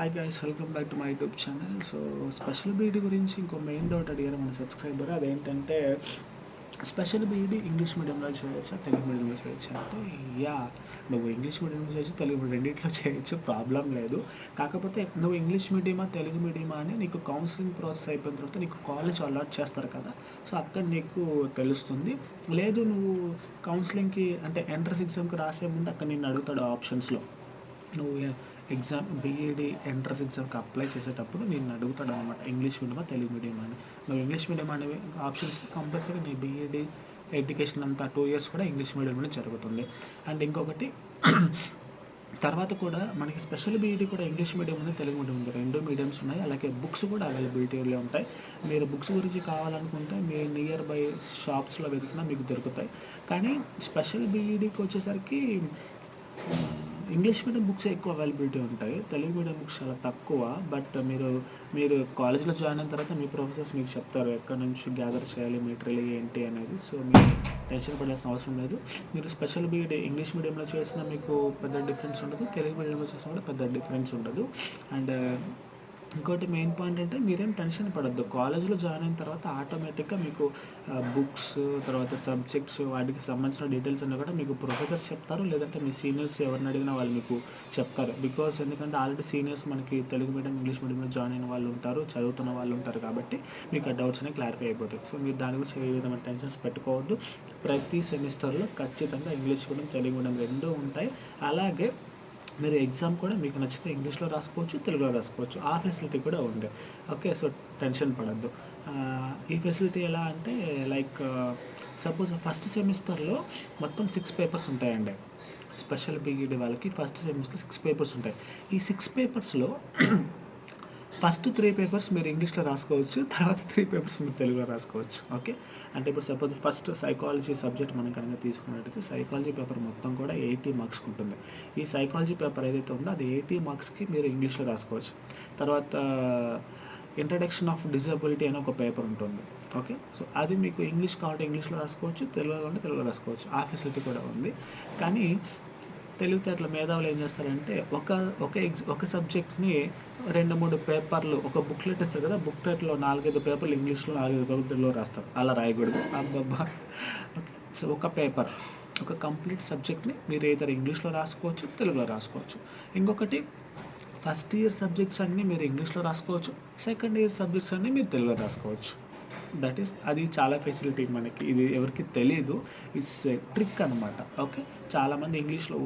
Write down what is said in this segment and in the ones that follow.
Hi guys, welcome back to my YouTube channel. So special BEd గురించి ఇంకో main doubt అడిగారు మన subscriber. అదేంటంటే స్పెషల్ బీఈడీ ఇంగ్లీష్ మీడియంలో చేయొచ్చా, తెలుగు మీడియంలో చేయొచ్చా అంటే, యా, నువ్వు ఇంగ్లీష్ మీడియంలో చేయొచ్చు, తెలుగు మీడియం రెండింటిలో చేయొచ్చు, ప్రాబ్లం లేదు. కాకపోతే నువ్వు ఇంగ్లీష్ మీడియమా తెలుగు మీడియమా అని నీకు కౌన్సిలింగ్ ప్రాసెస్ అయిపోయిన తర్వాత నీకు కాలేజ్ అలాట్ చేస్తారు కదా, సో అక్కడ నీకు తెలుస్తుంది. లేదు నువ్వు కౌన్సిలింగ్కి అంటే ఎంట్రన్స్ ఎగ్జామ్కి రాసే ముందు అక్కడ నేను అడుగుతాడు ఆప్షన్స్లో, నువ్వు ఎగ్జామ్ బీఈడీ ఎంట్రన్స్ ఎగ్జామ్కి అప్లై చేసేటప్పుడు నేను అడుగుతాడు అనమాట, ఇంగ్లీష్ మీడియమా తెలుగు మీడియం అని. నువ్వు ఇంగ్లీష్ మీడియం అనేవి ఆప్షన్స్ కంపల్సరీ నీ బీఈడీ ఎడ్యుకేషన్ అంతా 2 years కూడా ఇంగ్లీష్ మీడియంలోనే జరుగుతుంది. అండ్ ఇంకొకటి తర్వాత కూడా మనకి స్పెషల్ బీఈడీ కూడా ఇంగ్లీష్ మీడియం ఉంది, తెలుగు మీడియం ఉంది, 2 మీడియంస్ ఉన్నాయి. అలాగే బుక్స్ కూడా అవైలబిలిటీలో ఉంటాయి. మీరు బుక్స్ గురించి కావాలనుకుంటే మీ నియర్ బై షాప్స్లో వెతికినా మీకు దొరుకుతాయి. కానీ స్పెషల్ బీఈడీకి వచ్చేసరికి ఇంగ్లీష్ మీడియం బుక్స్ ఎక్కువ అవైలబిలిటీ ఉంటాయి, తెలుగు మీడియం బుక్స్ చాలా తక్కువ. బట్ మీరు కాలేజ్లో జాయిన్ అయిన తర్వాత మీ ప్రొఫెసర్స్ మీకు చెప్తారు ఎక్కడి నుంచి గ్యాదర్ చేయాలి మెటీరియల్ ఏంటి అనేది. సో మీరు టెన్షన్ పడాల్సిన అవసరం లేదు. మీరు స్పెషల్ బీఈడీ ఇంగ్లీష్ మీడియంలో చేసినా మీకు పెద్ద డిఫరెన్స్ ఉండదు, తెలుగు మీడియంలో చేసినా కూడా పెద్ద డిఫరెన్స్ ఉండదు. అండ్ ఇంకోటి మెయిన్ పాయింట్ అంటే మీరేం టెన్షన్ పడద్దు. కాలేజ్లో జాయిన్ అయిన తర్వాత ఆటోమేటిక్గా మీకు బుక్స్, తర్వాత సబ్జెక్ట్స్, వాటికి సంబంధించిన డీటెయిల్స్ అన్నీ కూడా మీకు ప్రొఫెసర్స్ చెప్తారు, లేదంటే మీ సీనియర్స్ ఎవరిని అడిగినా వాళ్ళు మీకు చెప్తారు. బికాస్ ఎందుకంటే ఆల్రెడీ సీనియర్స్ మనకి తెలుగు మీడియం ఇంగ్లీష్ మీడియంలో జాయిన్ అయిన వాళ్ళు ఉంటారు, చదువుతున్న వాళ్ళు ఉంటారు, కాబట్టి మీకు ఆ డౌట్స్ అనేవి క్లారిఫై అయిపోతాయి. సో మీరు దాని గురించి ఏ విధమైన టెన్షన్స్ పెట్టుకోవద్దు. ప్రతి సెమిస్టర్లో ఖచ్చితంగా ఇంగ్లీష్ మీడియం తెలుగు మీడియం 2 ఉంటాయి. అలాగే మీరు ఎగ్జామ్ కూడా మీకు నచ్చితే ఇంగ్లీష్లో రాసుకోవచ్చు, తెలుగులో రాసుకోవచ్చు, ఆ ఫెసిలిటీ కూడా ఉంది. ఓకే, సో టెన్షన్ పడద్దు. ఈ ఫెసిలిటీ ఎలా అంటే లైక్ సపోజ్ ఫస్ట్ సెమిస్టర్లో మొత్తం 6 పేపర్స్ ఉంటాయండి. స్పెషల్ బీఈడీ వాళ్ళకి ఫస్ట్ సెమిస్టర్ 6 పేపర్స్ ఉంటాయి. ఈ 6 పేపర్స్లో ఫస్ట్ 3 పేపర్స్ మీరు ఇంగ్లీష్లో రాసుకోవచ్చు, తర్వాత 3 పేపర్స్ మీరు తెలుగులో రాసుకోవచ్చు. ఓకే, అంటే ఇప్పుడు సపోజ్ ఫస్ట్ సైకాలజీ సబ్జెక్ట్ మనం కనుక తీసుకున్నట్టయితే సైకాలజీ పేపర్ మొత్తం కూడా 80 మార్క్స్కి ఉంటుంది. ఈ సైకాలజీ పేపర్ ఏదైతే ఉందో అది 80 మార్క్స్కి మీరు ఇంగ్లీష్లో రాసుకోవచ్చు. తర్వాత ఇంట్రడక్షన్ ఆఫ్ డిజబిలిటీ అనే ఒక పేపర్ ఉంటుంది. ఓకే, సో అది మీకు ఇంగ్లీష్ కావాలంటే ఇంగ్లీష్లో రాసుకోవచ్చు, తెలుగులో కావాలంటే తెలుగులో రాసుకోవచ్చు, ఆ ఫెసిలిటీ కూడా ఉంది. కానీ తెలివితేటల మేధావులు ఏం చేస్తారంటే ఒక సబ్జెక్ట్ని 2-3 పేపర్లు, ఒక బుక్లెట్ ఇస్తారు కదా, బుక్లెట్లో 4-5 పేపర్లు ఇంగ్లీష్లో, 4-5 పేపర్లు తెలుగులో రాస్తారు. అలా రాయకూడదు అబ్బబ్బా. ఓకే, సో ఒక కంప్లీట్ సబ్జెక్ట్ని మీరు ఏదైనా ఇంగ్లీష్లో రాసుకోవచ్చు, తెలుగులో రాసుకోవచ్చు. ఇంకొకటి ఫస్ట్ ఇయర్ సబ్జెక్ట్స్ అన్నీ మీరు ఇంగ్లీష్లో రాసుకోవచ్చు, సెకండ్ ఇయర్ సబ్జెక్ట్స్ అన్నీ మీరు తెలుగులో రాసుకోవచ్చు. అది చాలా ఫెసిలిటీ మనకి, ఇది ఎవరికి తెలియదు, ఇట్స్ ట్రిక్ అనమాట. ఓకే, చాలామంది ఇంగ్లీష్లో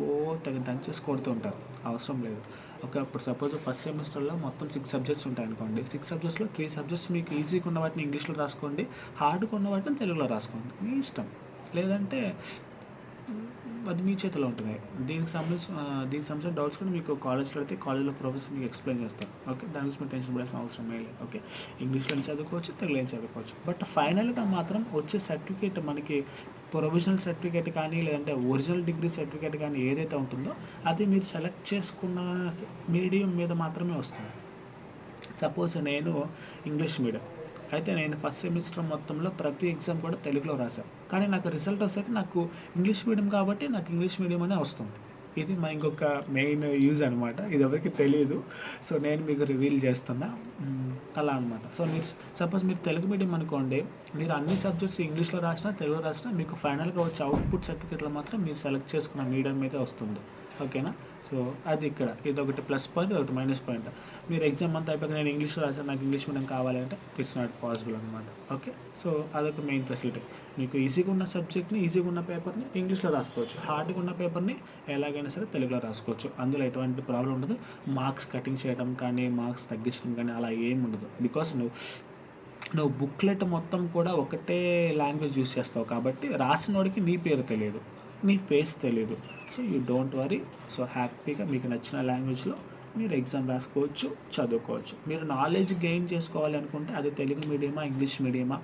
దంచేసి కొడుతూ ఉంటారు, అవసరం లేదు. ఓకే, ఇప్పుడు సపోజ్ ఫస్ట్ సెమిస్టర్లో మొత్తం 6 సబ్జెక్ట్స్ ఉంటాయి అనుకోండి. 6 సబ్జెక్ట్స్లో 3 సబ్జెక్ట్స్ మీకు ఈజీగా ఉన్న వాటిని ఇంగ్లీష్లో రాసుకోండి, హార్డ్గా ఉన్న వాటిని తెలుగులో రాసుకోండి, మీ ఇష్టం. లేదంటే అది మీ చేతిలో ఉంటుంది. దీనికి సంబంధించిన డౌట్స్ కూడా మీకు కాలేజ్లో అయితే కాలేజ్లో ప్రొఫెసర్ మీకు ఎక్స్ప్లెయిన్ చేస్తారు. ఓకే, దాని గురించి మీరు టెన్షన్ పడాల్సిన అవసరమే లేదు. ఓకే, ఇంగ్లీష్లో చదువుకోవచ్చు, తెలుగులో చదువుకోవచ్చు. బట్ ఫైనల్గా మాత్రం వచ్చే సర్టిఫికేట్ మనకి ప్రొవిజనల్ సర్టిఫికేట్ కానీ, లేదంటే ఒరిజినల్ డిగ్రీ సర్టిఫికేట్ కానీ ఏదైతే ఉంటుందో అది మీరు సెలెక్ట్ చేసుకున్న మీడియం మీద మాత్రమే వస్తుంది. సపోజ్ నేను ఇంగ్లీష్ మీడియం అయితే నేను ఫస్ట్ సెమిస్టర్ మొత్తంలో ప్రతి ఎగ్జామ్ కూడా తెలుగులో రాశాను, కానీ నాకు రిజల్ట్ వస్తే నాకు ఇంగ్లీష్ మీడియం కాబట్టి నాకు ఇంగ్లీష్ మీడియం అనే వస్తుంది. ఇది మా ఇంకొక మెయిన్ యూజ్ అనమాట, ఇది ఎవరికి తెలియదు. సో నేను మీకు రివీల్ చేస్తున్నా, అలా అనమాట. సో మీరు సపోజ్ మీరు తెలుగు మీడియం అనుకోండి, మీరు అన్ని సబ్జెక్ట్స్ ఇంగ్లీష్లో రాసినా తెలుగులో రాసినా మీకు ఫైనల్గా వచ్చే అవుట్పుట్ సర్టిఫికేట్లో మాత్రం మీరు సెలెక్ట్ చేసుకున్న మీడియం మీద వస్తుంది. ఓకేనా, సో అది ఇక్కడ ఇది ఒకటి ప్లస్ పాయింట్, ఒకటి మైనస్ పాయింట్. మీరు ఎగ్జామ్ అంతా అయిపోయి నేను ఇంగ్లీష్లో రాసాను, నాకు ఇంగ్లీష్ మీడియం కావాలంటే ఇట్స్ నాట్ పాసిబుల్ అనమాట. ఓకే, సో అదొక మెయిన్ ఫెసిలిటీ. మీకు ఈజీగా ఉన్న సబ్జెక్ట్ని, ఈజీగా ఉన్న పేపర్ని ఇంగ్లీష్లో రాసుకోవచ్చు, హార్డ్గా ఉన్న పేపర్ని ఎలాగైనా సరే తెలుగులో రాసుకోవచ్చు. అందులో ఎటువంటి ప్రాబ్లం ఉండదు. మార్క్స్ కటింగ్ చేయడం కానీ, మార్క్స్ తగ్గించడం కానీ అలా ఏమి ఉండదు. బికాస్ నువ్వు బుక్లెట్ మొత్తం కూడా ఒకటే లాంగ్వేజ్ యూస్ చేస్తావు కాబట్టి రాసినోడికి నీ పేరు తెలియదు, నీ ఫేస్ తెలియదు. So you don't worry. So హ్యాపీగా మీకు నచ్చిన లాంగ్వేజ్లో మీరు ఎగ్జామ్ రాసుకోవచ్చు, చదువుకోవచ్చు. మీరు నాలెడ్జ్ గెయిన్ చేసుకోవాలి అనుకుంటే అది తెలుగు మీడియమా ఇంగ్లీష్ మీడియమా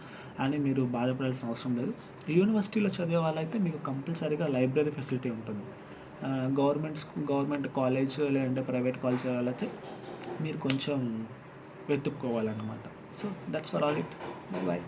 అని మీరు బాధపడాల్సిన అవసరం లేదు. యూనివర్సిటీలో చదివే వాళ్ళైతే మీకు కంపల్సరీగా లైబ్రరీ ఫెసిలిటీ ఉంటుంది. గవర్నమెంట్ కాలేజ్ లేదంటే ప్రైవేట్ కాలేజ్ వాళ్ళైతే మీరు కొంచెం వెతుక్కోవాలన్నమాట. So that's for all it. By.